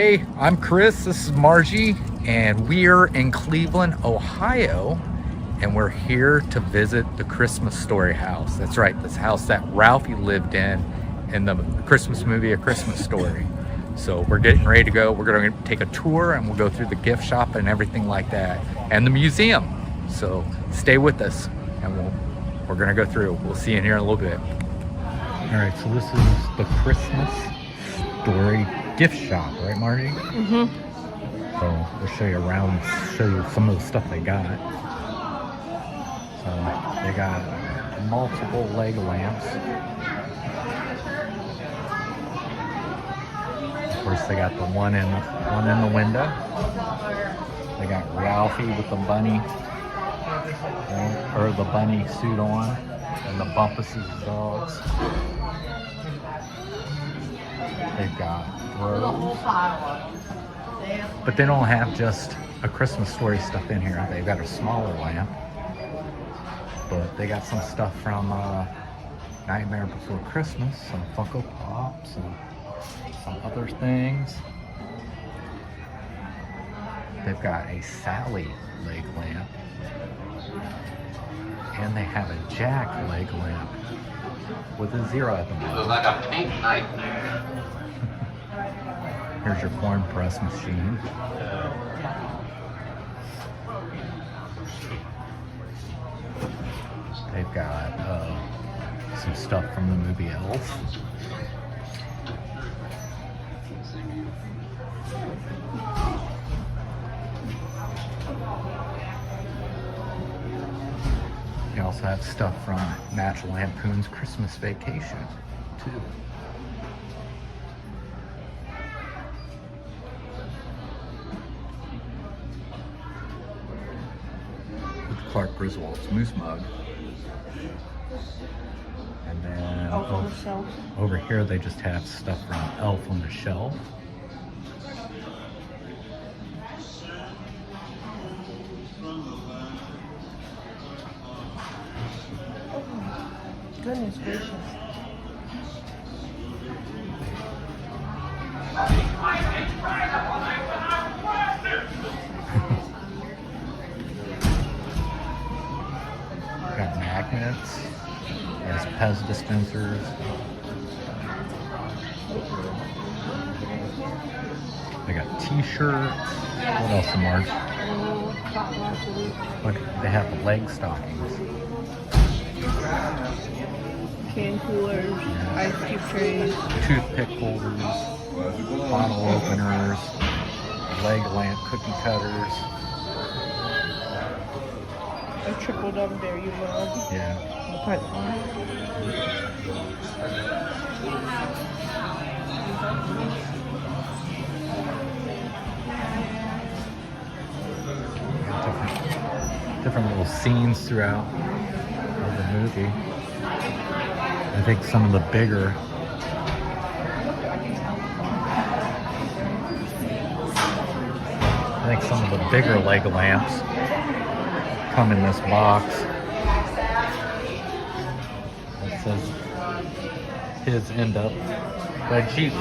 Hey, I'm Chris, this is Margie, and we're in Cleveland, Ohio, and we're here to visit the Christmas Story House. That's right, this house that Ralphie lived in the Christmas movie, A Christmas Story. So we're getting ready to go. We're going to take a tour and we'll go through the gift shop and everything like that, and the museum. So stay with us, and we're going to go through. We'll see you in here in a little bit. All right, so this is the Christmas Story gift shop, right, Margie? Mm-hmm. So we'll show you around, show you some of the stuff they got. So they got multiple leg lamps. Of course, they got the one in the window. They got Ralphie with the bunny, or the bunny suit on, and the Bumpus's dogs. They've got Rose. But they don't have just a Christmas Story stuff in here. They've got a smaller lamp. But they got some stuff from Nightmare Before Christmas, some Funko Pops, and some other things. They've got a Sally leg lamp. And they have a Jack leg lamp with a 0 at the bottom. Looks like a pink nightmare. Here's your corn press machine. They've got some stuff from the movie Elf. They also have stuff from National Lampoon's Christmas Vacation, too. Clark Griswold's moose mug. And then over here they just have stuff from Elf on the Shelf. Oh, goodness gracious. Got magnets, there's Pez dispensers. They got t-shirts. What else, Marge? Look, they have the leg stockings. Can coolers, ice cube trays. Toothpick holders, bottle openers, leg lamp cookie cutters. A triple dumb dairy mug. Yeah. Different little scenes throughout the movie. I think some of the bigger leg lamps come in this box. It says his end up red sheep.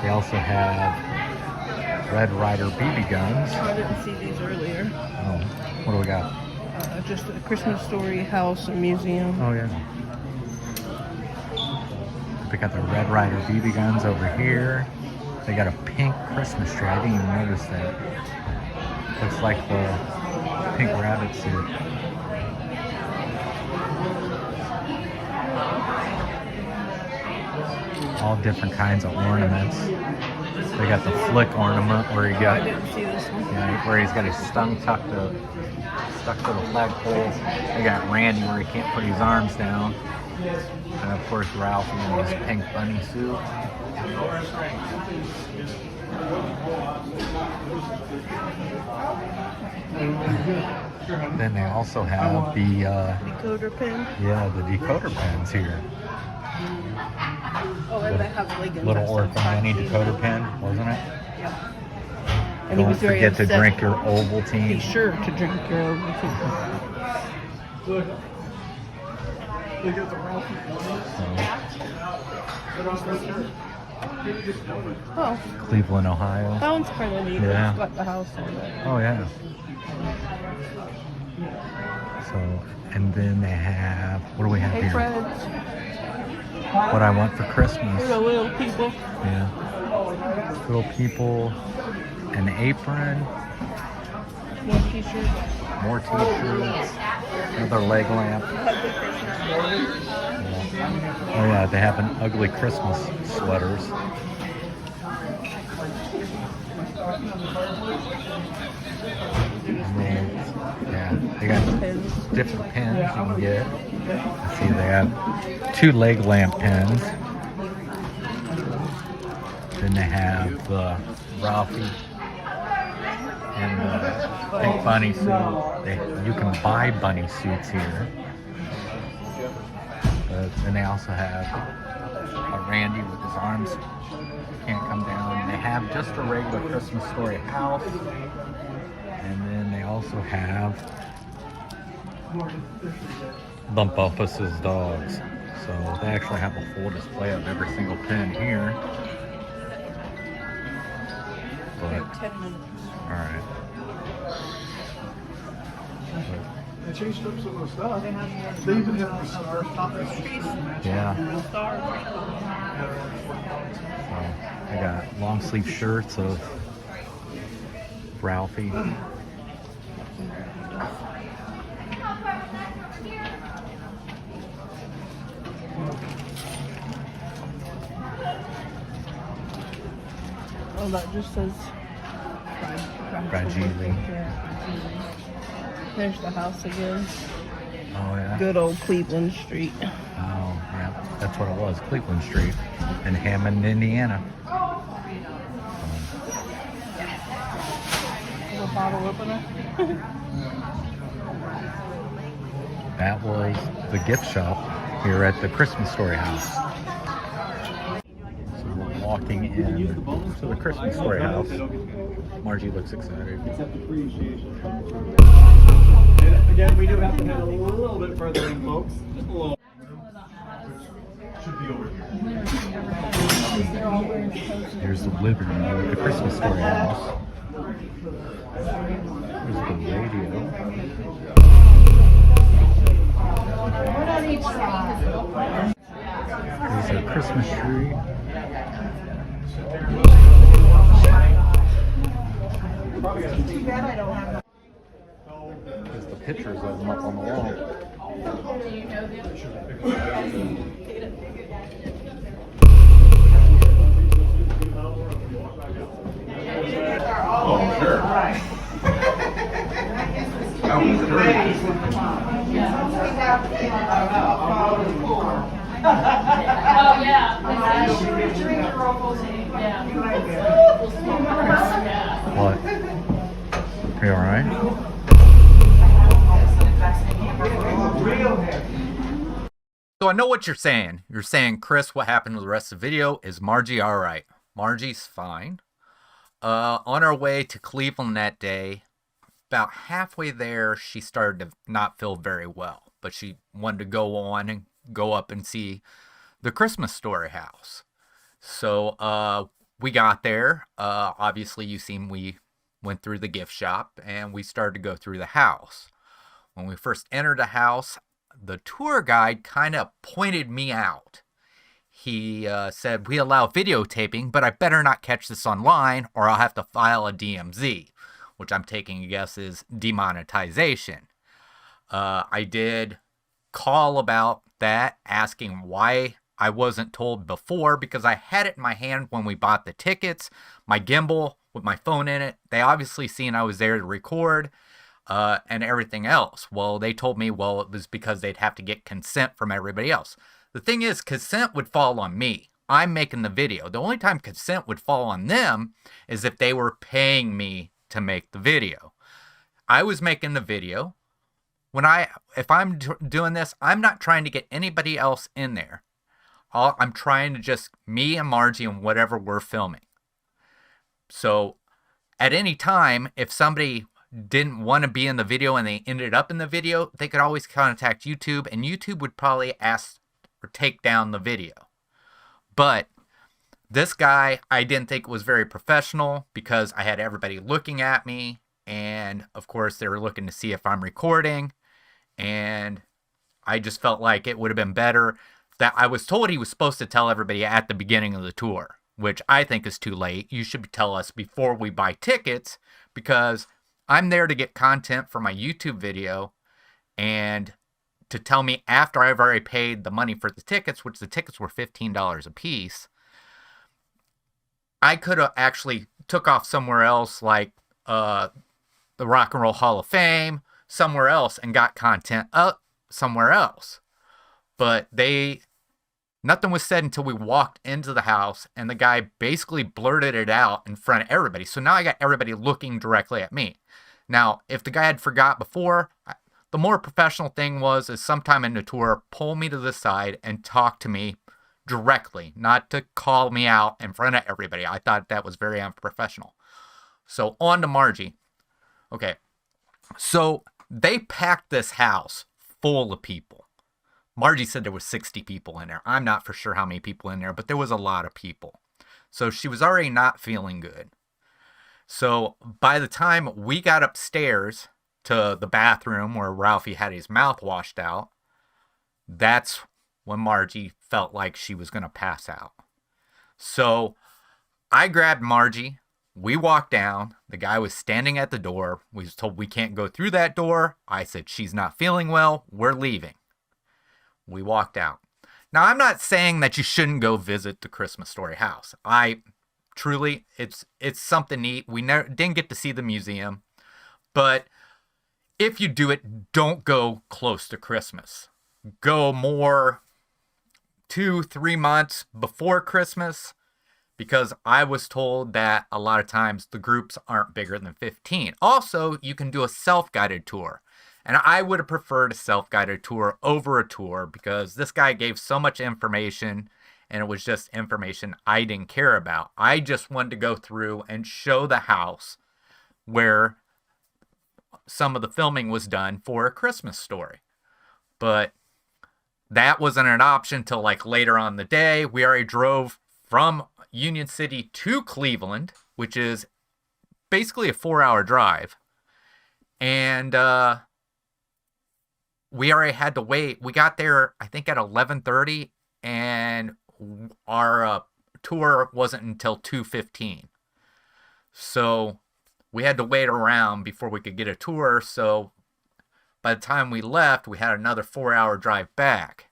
They also have Red Ryder BB guns. I didn't see these earlier. Oh, what do we got? Just the Christmas Story House and Museum. Oh yeah. They got the Red Ryder BB guns over here. They got a pink Christmas tree. I didn't even notice that. Looks like the pink rabbit suit. All different kinds of ornaments. They got the flick ornament where you got, I didn't see this one. yeah, where he's got his tongue stuck to the flagpole. They got Randy where he can't put his arms down. And of course Ralphie in his pink bunny suit. Then they also have the Decoder pen. yeah, the decoder pens here. Oh, and they have like Little Orphan Annie decoder pen, wasn't it? Yeah. And he Don't was very forget to upset. drink your Ovaltine. Be sure to drink your Ovaltine. So, Oh, Cleveland, Ohio. that one's kind of neat. Yeah. It's got the house on it. Oh yeah. So, and then they have, what do we have Hey, here? friends. What I want for Christmas. They're the little people. Yeah. Little people, an apron, More t-shirts. more t-shirts, another leg lamp. Yeah. Oh yeah, they have an ugly Christmas sweaters. And then, yeah, they got different pins you can get. Let's see, they have 2 leg lamp pins. Then they have Ralphie and the pink bunny suit. You can buy bunny suits here. But then they also have a Randy with his arms can't come down. They have just a regular Christmas Story house. And then they also have Bumpus' dogs. So they actually have a full display of every single pin here. But, 10 minutes. alright. They changed up some of the stuff. They even have the star toppers. Yeah. So I got long sleeve shirts of Ralphie. Oh, that just says Fragile. Yeah. There's the house again. Oh yeah. Good old Cleveland Street. Oh yeah. That's what it was. Cleveland Street in Hammond, Indiana. Little bottle opener. That was the gift shop here at the Christmas Story House. So we're walking in to the Christmas Story House. Margie looks excited. Again, we do have to head a little bit further in, folks. Just a little. Should be over here. Here's the living room, the Christmas Story House. There's the radio. There's a Christmas tree. There's the pictures of them up on the wall. Oh, sure. That was great. Oh, yeah. What? Are you alright? So I know what you're saying. You're saying, Chris, what happened to the rest of the video? Is Margie alright? Margie's fine. On our way to Cleveland that day, about halfway there, she started to not feel very well. But she wanted to go on and go up and see the Christmas Story House. So we got there. Obviously, you seen we went through the gift shop and we started to go through the house. When we first entered the house, the tour guide kind of pointed me out. He said, we allow videotaping, but I better not catch this online or I'll have to file a DMZ, which I'm taking a guess is demonetization. I did call about that, asking why I wasn't told before, because I had it in my hand when we bought the tickets, my gimbal with my phone in it. They obviously seen I was there to record and everything else. Well, they told me, well, it was because they'd have to get consent from everybody else. The thing is, consent would fall on me. I'm making the video. The only time consent would fall on them is if they were paying me to make the video. I was making the video. If I'm doing this, I'm not trying to get anybody else in there. I'm trying to just me and Margie and whatever we're filming. So at any time, if somebody didn't want to be in the video and they ended up in the video, they could always contact YouTube, and YouTube would probably ask or take down the video. But This guy, I didn't think was very professional because I had everybody looking at me. And of course, they were looking to see if I'm recording. And I just felt like it would have been better that I was told he was supposed to tell everybody at the beginning of the tour, which I think is too late. You should tell us before we buy tickets because I'm there to get content for my YouTube video, and to tell me after I've already paid the money for the tickets, which the tickets were $15 a piece, I could have actually took off somewhere else like the Rock and Roll Hall of Fame, somewhere else, and got content up somewhere else. But nothing was said until we walked into the house, and the guy basically blurted it out in front of everybody. So now I got everybody looking directly at me. Now, if the guy had forgot before, the more professional thing is sometime in the tour, pull me to the side and talk to me directly, not to call me out in front of everybody. I thought that was very unprofessional. So on to Margie. Okay, so they packed this house full of people. Margie said there was 60 people in there. I'm not for sure how many people in there, but there was a lot of people. So she was already not feeling good. So by the time we got upstairs to the bathroom where Ralphie had his mouth washed out, that's when Margie felt like she was going to pass out. So I grabbed Margie. We walked down. The guy was standing at the door. We was told we can't go through that door. I said, she's not feeling well. We're leaving. We walked out. Now, I'm not saying that you shouldn't go visit the Christmas Story House. Truly, it's something neat. We didn't get to see the museum. But if you do it, don't go close to Christmas. Go more 2-3 months before Christmas, because I was told that a lot of times the groups aren't bigger than 15. Also, you can do a self-guided tour. And I would have preferred a self-guided tour over a tour because this guy gave so much information, and it was just information I didn't care about. I just wanted to go through and show the house where some of the filming was done for A Christmas Story. But that wasn't an option till like later on in the day. We already drove from Union City to Cleveland, which is basically a 4-hour drive. And we already had to wait. We got there, I think, at 11:30, and our tour wasn't until 2:15. So we had to wait around before we could get a tour. So by the time we left, we had another 4-hour drive back.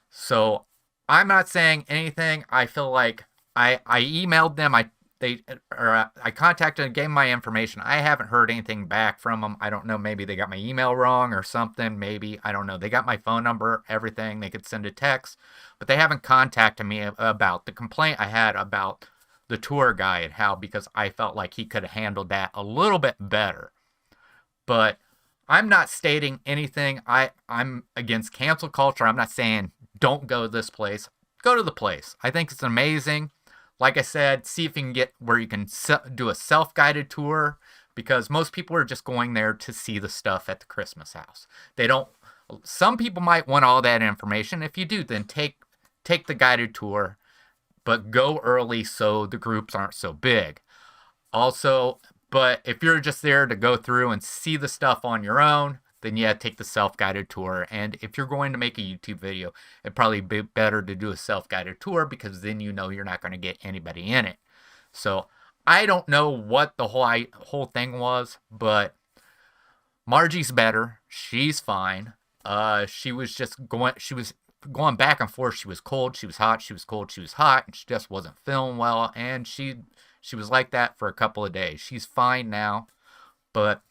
So I'm not saying anything. I feel like I emailed them. I contacted and gave them my information. I haven't heard anything back from them. I don't know. Maybe they got my email wrong or something. Maybe. I don't know. They got my phone number, everything. They could send a text. But they haven't contacted me about the complaint I had about the tour guide, because I felt like he could have handled that a little bit better. But I'm not stating anything. I'm against cancel culture. I'm not saying don't go to this place. Go to the place. I think it's amazing. Like I said, see if you can get where you can do a self-guided tour, because most people are just going there to see the stuff at the Christmas house. Some people might want all that information. If you do, then take the guided tour, but go early so the groups aren't so big. Also, but if you're just there to go through and see the stuff on your own, then yeah, take the self-guided tour. And if you're going to make a YouTube video, it'd probably be better to do a self-guided tour, because then you know you're not going to get anybody in it. So I don't know what the whole thing was, but Margie's better. She's fine. She was going back and forth. She was cold, she was hot, she was cold, she was hot, and she just wasn't feeling well. And she was like that for a couple of days. She's fine now, but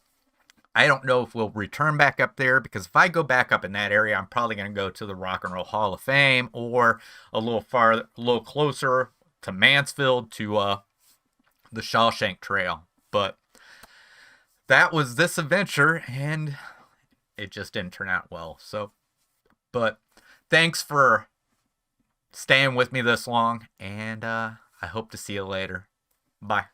I don't know if we'll return back up there, because if I go back up in that area, I'm probably going to go to the Rock and Roll Hall of Fame, or a little closer to Mansfield, to the Shawshank Trail. But that was this adventure, and it just didn't turn out well. So, but thanks for staying with me this long, and I hope to see you later. Bye.